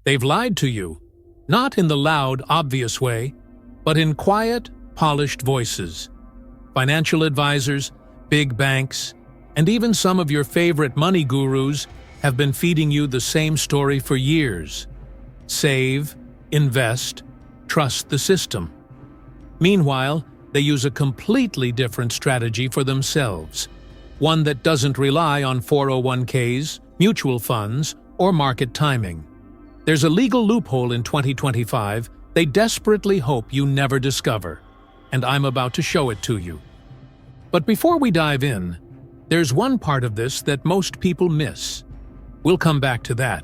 They've lied to you, not in the loud, obvious way, but in quiet, polished voices. Financial advisors, big banks, and even some of your favorite money gurus have been feeding you the same story for years. Save, invest, trust the system. Meanwhile, they use a completely different strategy for themselves, one that doesn't rely on 401ks, mutual funds, or market timing. There's a legal loophole in 2025 they desperately hope you never discover, and I'm about to show it to you. But before we dive in, there's one part of this that most people miss. We'll come back to that.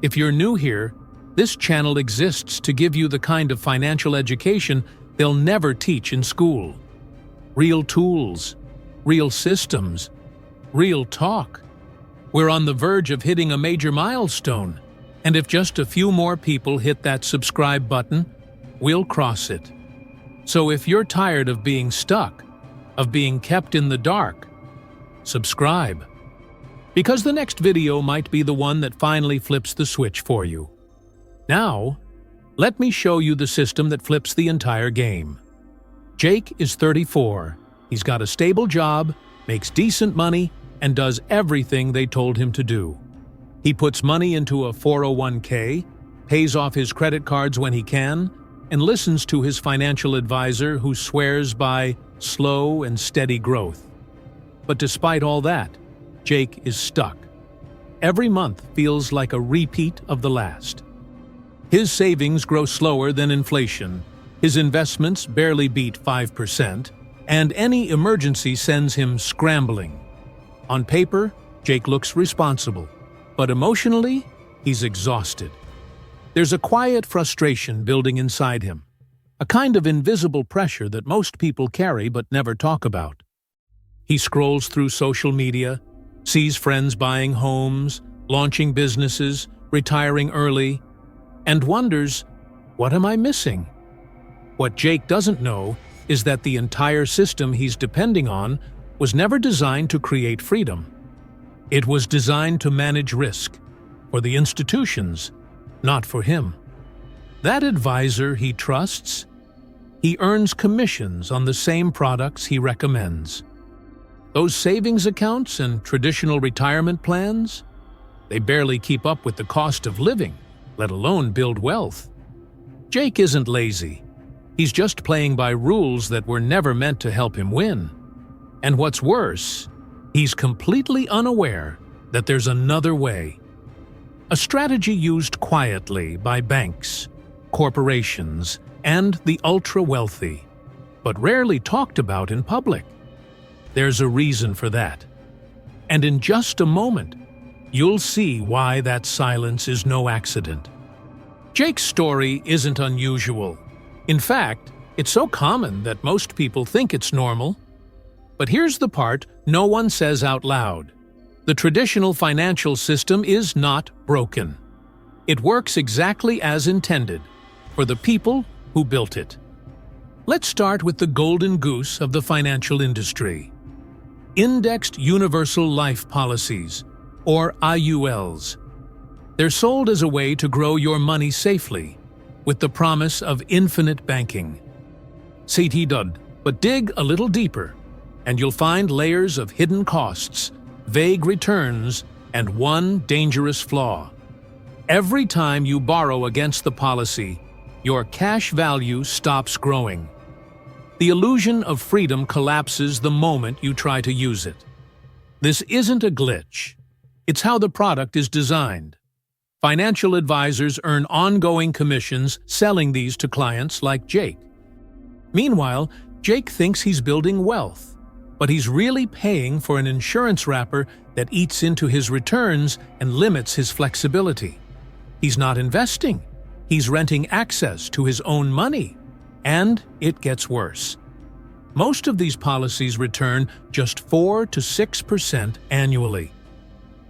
If you're new here, this channel exists to give you the kind of financial education they'll never teach in school. Real tools, real systems, real talk. We're on the verge of hitting a major milestone, and if just a few more people hit that subscribe button, we'll cross it. So if you're tired of being stuck, of being kept in the dark, subscribe. Because the next video might be the one that finally flips the switch for you. Now, let me show you the system that flips the entire game. Jake is 34. He's got a stable job, makes decent money, and does everything they told him to do. He puts money into a 401k, pays off his credit cards when he can, and listens to his financial advisor who swears by slow and steady growth. But despite all that, Jake is stuck. Every month feels like a repeat of the last. His savings grow slower than inflation, his investments barely beat 5%, and any emergency sends him scrambling. On paper, Jake looks responsible, but emotionally, he's exhausted. There's a quiet frustration building inside him, a kind of invisible pressure that most people carry but never talk about. He scrolls through social media, sees friends buying homes, launching businesses, retiring early, and wonders, what am I missing? What Jake doesn't know is that the entire system he's depending on was never designed to create freedom. It was designed to manage risk, for the institutions, not for him. That advisor he trusts, he earns commissions on the same products he recommends. Those savings accounts and traditional retirement plans, they barely keep up with the cost of living, let alone build wealth. Jake isn't lazy. He's just playing by rules that were never meant to help him win. And what's worse, he's completely unaware that there's another way. A strategy used quietly by banks, corporations, and the ultra-wealthy, but rarely talked about in public. There's a reason for that. And in just a moment, you'll see why that silence is no accident. Jake's story isn't unusual. In fact, it's so common that most people think it's normal. But here's the part no one says out loud. The traditional financial system is not broken. It works exactly as intended, for the people who built it. Let's start with the golden goose of the financial industry. Indexed Universal Life Policies, or IULs. They're sold as a way to grow your money safely, with the promise of infinite banking. CT dud, but dig a little deeper, and you'll find layers of hidden costs, vague returns, and one dangerous flaw. Every time you borrow against the policy, your cash value stops growing. The illusion of freedom collapses the moment you try to use it. This isn't a glitch. It's how the product is designed. Financial advisors earn ongoing commissions selling these to clients like Jake. Meanwhile, Jake thinks he's building wealth, but he's really paying for an insurance wrapper that eats into his returns and limits his flexibility. He's not investing. He's renting access to his own money. And it gets worse. Most of these policies return just 4 to 6% annually.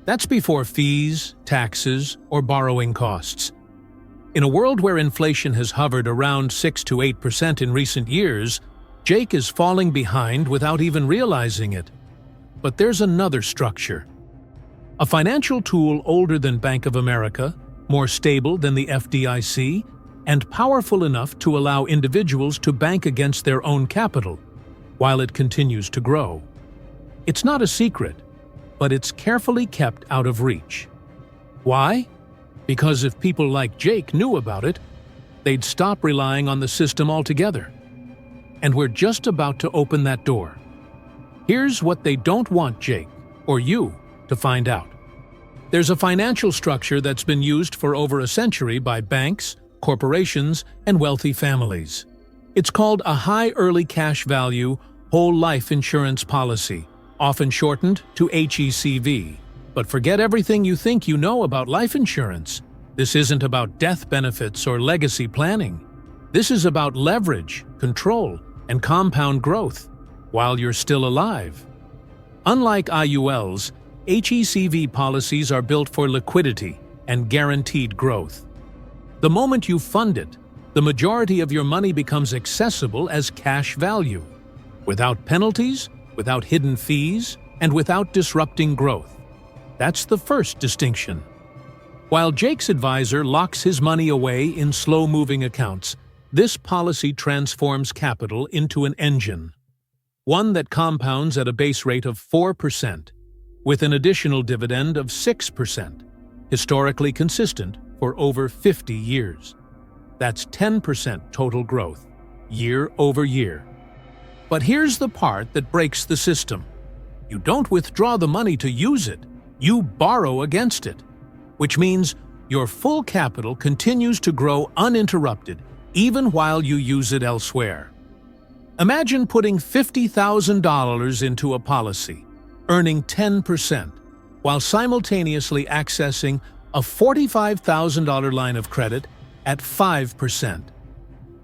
That's before fees, taxes, or borrowing costs. In a world where inflation has hovered around 6 to 8% in recent years, Jake is falling behind without even realizing it. But there's another structure. A financial tool older than Bank of America, more stable than the FDIC, and powerful enough to allow individuals to bank against their own capital while it continues to grow. It's not a secret, but it's carefully kept out of reach. Why? Because if people like Jake knew about it, they'd stop relying on the system altogether. And we're just about to open that door. Here's what they don't want Jake, or you, to find out. There's a financial structure that's been used for over a century by banks, corporations, and wealthy families. It's called a high early cash value whole life insurance policy, often shortened to HECV. But forget everything you think you know about life insurance. This isn't about death benefits or legacy planning. This is about leverage, control, and compound growth while you're still alive. Unlike IULs, HECV policies are built for liquidity and guaranteed growth. The moment you fund it, the majority of your money becomes accessible as cash value, without penalties, without hidden fees, and without disrupting growth. That's the first distinction. While Jake's advisor locks his money away in slow-moving accounts, this policy transforms capital into an engine, one that compounds at a base rate of 4%, with an additional dividend of 6%, historically consistent for over 50 years. That's 10% total growth, year over year. But here's the part that breaks the system. You don't withdraw the money to use it, you borrow against it, which means your full capital continues to grow uninterrupted even while you use it elsewhere. Imagine putting $50,000 into a policy, earning 10%, while simultaneously accessing a $45,000 line of credit at 5%.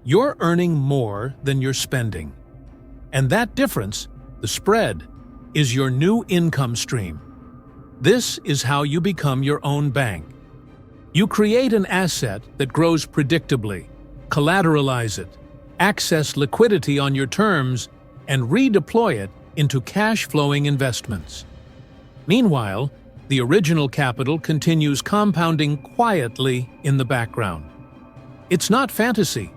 You're earning more than you're spending. And that difference, the spread, is your new income stream. This is how you become your own bank. You create an asset that grows predictably, collateralize it, access liquidity on your terms, and redeploy it into cash-flowing investments. Meanwhile, the original capital continues compounding quietly in the background. It's not fantasy.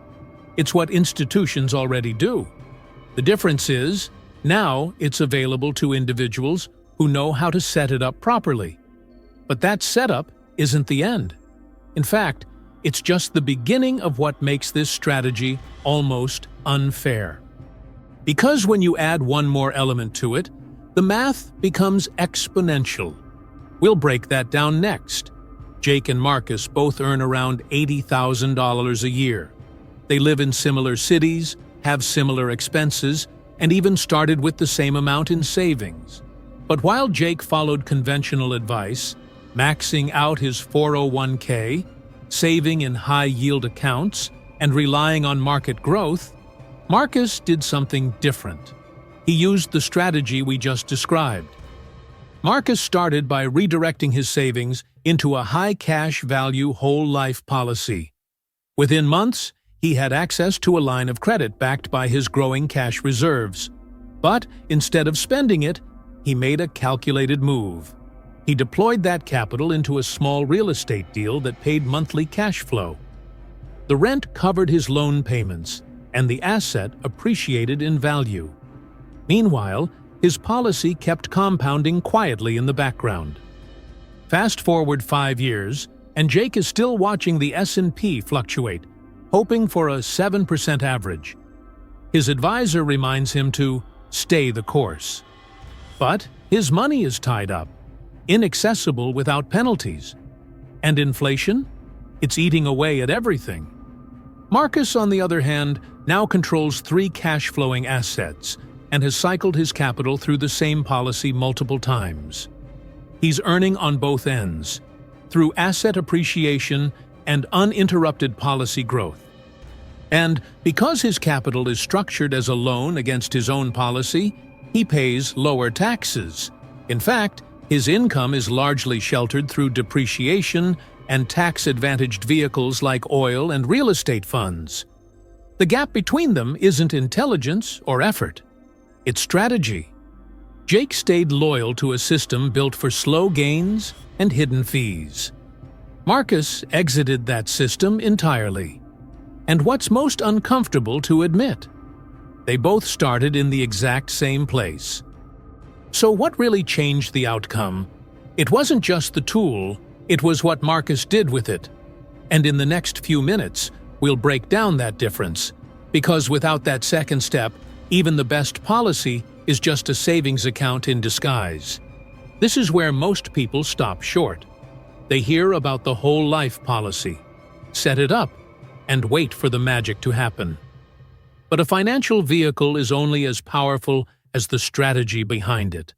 It's what institutions already do. The difference is, now it's available to individuals who know how to set it up properly. But that setup isn't the end. In fact, it's just the beginning of what makes this strategy almost unfair. Because when you add one more element to it, the math becomes exponential. We'll break that down next. Jake and Marcus both earn around $80,000 a year. They live in similar cities, have similar expenses, and even started with the same amount in savings. But while Jake followed conventional advice, maxing out his 401k, saving in high-yield accounts, and relying on market growth, Marcus did something different. He used the strategy we just described. Marcus started by redirecting his savings into a high cash value whole life policy. Within months, he had access to a line of credit backed by his growing cash reserves. But instead of spending it, he made a calculated move. He deployed that capital into a small real estate deal that paid monthly cash flow. The rent covered his loan payments, and the asset appreciated in value. Meanwhile, his policy kept compounding quietly in the background. Fast forward 5 years, and Jake is still watching the S&P fluctuate, hoping for a 7% average. His advisor reminds him to stay the course. But his money is tied up, inaccessible without penalties. And inflation? It's eating away at everything. Marcus, on the other hand, now controls 3 cash-flowing assets and has cycled his capital through the same policy multiple times. He's earning on both ends, through asset appreciation and uninterrupted policy growth. And because his capital is structured as a loan against his own policy, he pays lower taxes. In fact, his income is largely sheltered through depreciation and tax-advantaged vehicles like oil and real estate funds. The gap between them isn't intelligence or effort. It's strategy. Jake stayed loyal to a system built for slow gains and hidden fees. Marcus exited that system entirely. And what's most uncomfortable to admit, they both started in the exact same place. So what really changed the outcome? It wasn't just the tool, it was what Marcus did with it. And in the next few minutes, we'll break down that difference. Because without that second step, even the best policy is just a savings account in disguise. This is where most people stop short. They hear about the whole life policy, set it up, and wait for the magic to happen. But a financial vehicle is only as powerful as the strategy behind it.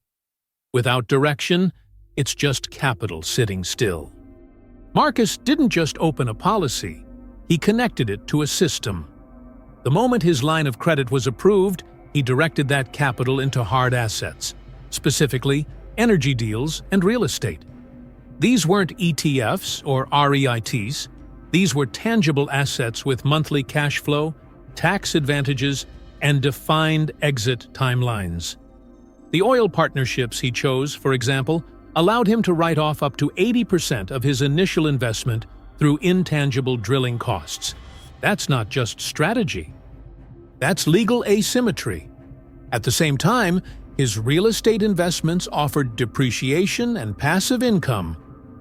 Without direction, it's just capital sitting still. Marcus didn't just open a policy, he connected it to a system. The moment his line of credit was approved, he directed that capital into hard assets, specifically energy deals and real estate. These weren't ETFs or REITs, these were tangible assets with monthly cash flow, tax advantages, and defined exit timelines. The oil partnerships he chose, for example, allowed him to write off up to 80% of his initial investment through intangible drilling costs. That's not just strategy. That's legal asymmetry. At the same time, his real estate investments offered depreciation and passive income,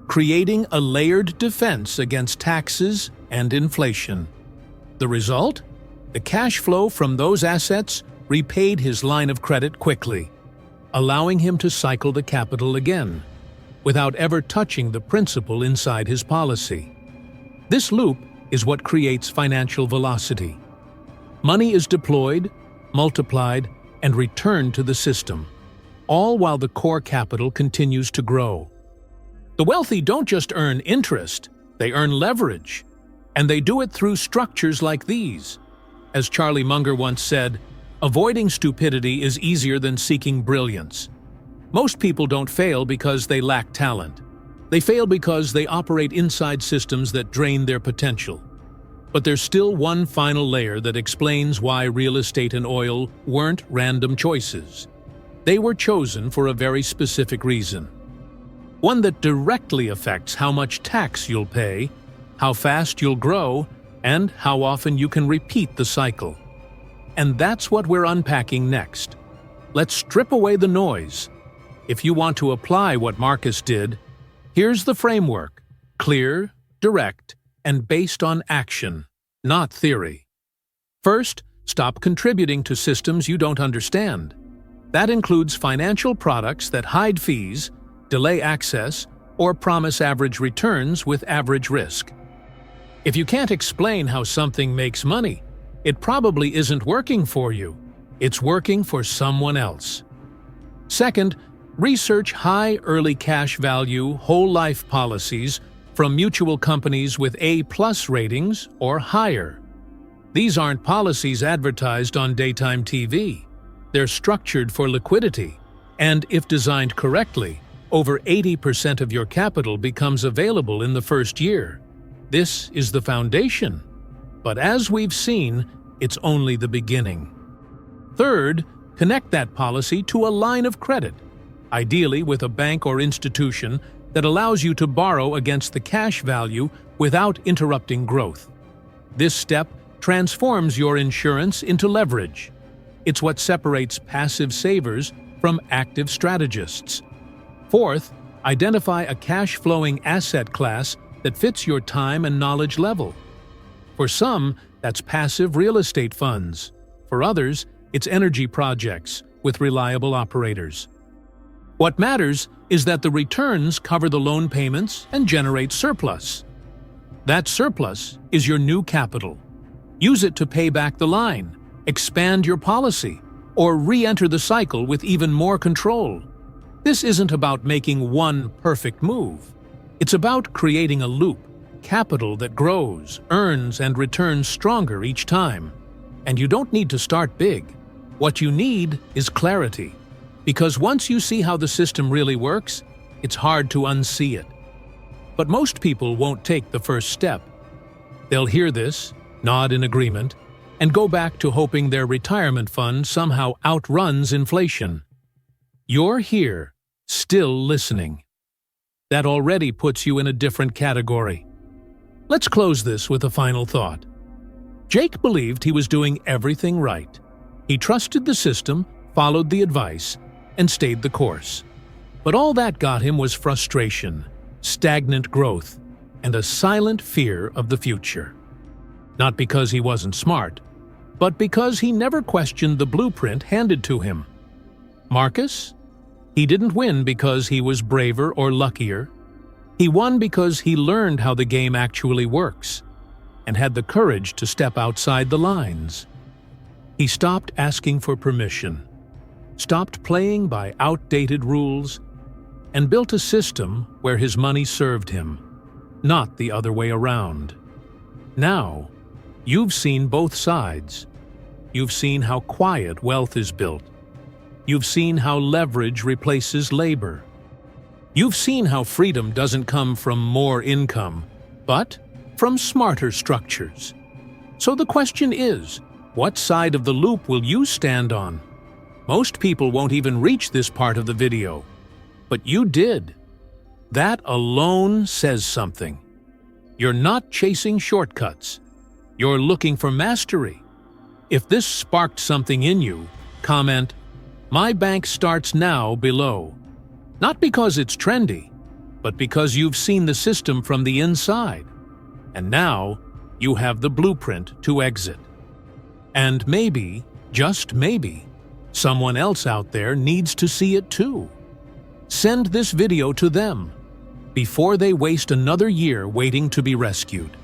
creating a layered defense against taxes and inflation. The result? The cash flow from those assets repaid his line of credit quickly, allowing him to cycle the capital again, without ever touching the principal inside his policy. This loop is what creates financial velocity. Money is deployed, multiplied, and returned to the system, all while the core capital continues to grow. The wealthy don't just earn interest, they earn leverage, and they do it through structures like these. As Charlie Munger once said, avoiding stupidity is easier than seeking brilliance. Most people don't fail because they lack talent. They fail because they operate inside systems that drain their potential. But there's still one final layer that explains why real estate and oil weren't random choices. They were chosen for a very specific reason. One that directly affects how much tax you'll pay, how fast you'll grow, and how often you can repeat the cycle. And that's what we're unpacking next. Let's strip away the noise. If you want to apply what Marcus did, here's the framework: clear, direct, and based on action, not theory. First, stop contributing to systems you don't understand. That includes financial products that hide fees, delay access, or promise average returns with average risk. If you can't explain how something makes money, it probably isn't working for you. It's working for someone else. Second, research high early cash value, whole life policies from mutual companies with A+ ratings or higher. These aren't policies advertised on daytime TV. They're structured for liquidity, and if designed correctly, over 80% of your capital becomes available in the first year. This is the foundation. But as we've seen, it's only the beginning. Third, connect that policy to a line of credit, ideally with a bank or institution that allows you to borrow against the cash value without interrupting growth. This step transforms your insurance into leverage. It's what separates passive savers from active strategists. Fourth, identify a cash-flowing asset class that fits your time and knowledge level. For some, that's passive real estate funds. For others, it's energy projects with reliable operators. What matters is that the returns cover the loan payments and generate surplus. That surplus is your new capital. Use it to pay back the line, expand your policy, or re-enter the cycle with even more control. This isn't about making one perfect move. It's about creating a loop, capital that grows, earns, and returns stronger each time. And you don't need to start big. What you need is clarity. Because once you see how the system really works, it's hard to unsee it. But most people won't take the first step. They'll hear this, nod in agreement, and go back to hoping their retirement fund somehow outruns inflation. You're here, still listening. That already puts you in a different category. Let's close this with a final thought. Jake believed he was doing everything right. He trusted the system, followed the advice, and stayed the course. But all that got him was frustration, stagnant growth, and a silent fear of the future. Not because he wasn't smart, but because he never questioned the blueprint handed to him. Marcus? He didn't win because he was braver or luckier. He won because he learned how the game actually works and had the courage to step outside the lines. He stopped asking for permission, stopped playing by outdated rules, and built a system where his money served him, not the other way around. Now, you've seen both sides. You've seen how quiet wealth is built. You've seen how leverage replaces labor. You've seen how freedom doesn't come from more income, but from smarter structures. So the question is, what side of the loop will you stand on? Most people won't even reach this part of the video, but you did. That alone says something. You're not chasing shortcuts. You're looking for mastery. If this sparked something in you, comment, "My bank starts now" below. Not because it's trendy, but because you've seen the system from the inside. And now, you have the blueprint to exit. And maybe, just maybe, someone else out there needs to see it too. Send this video to them before they waste another year waiting to be rescued.